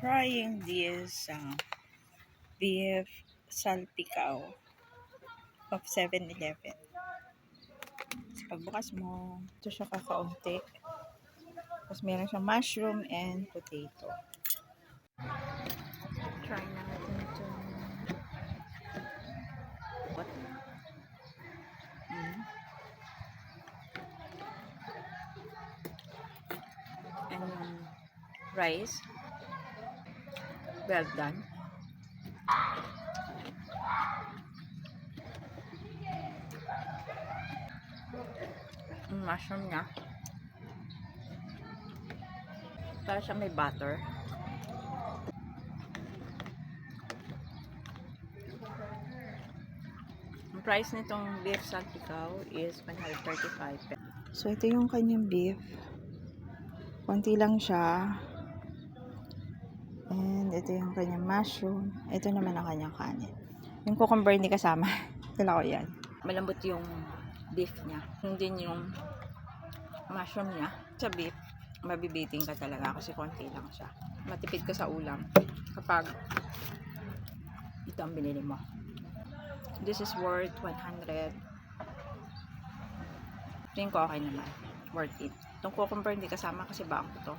trying this beef salpicao of 7-Eleven. So, pagbukas mo, ito siya kakaunti. Tapos meron siyang mushroom and potato. Try natin ito. What? And yung rice. Well done. Yung mushroom niya. Para siya may butter. Ang price nitong beef salpicao is 135 pesos. So, ito yung kanyang beef. Konti lang siya. And ito yung kanyang mushroom. Ito naman ang kanyang kanin. Yung cucumber hindi kasama. Dala ko yan. Malambot yung beef niya. Hindi yung mushroom niya. Sa beef, mabibiting ka talaga kasi konti lang siya. Matipid ka sa ulam kapag ito ang binili mo. This is worth 100. Tingin ko okay naman. Worth it. Itong cucumber hindi kasama kasi bago to.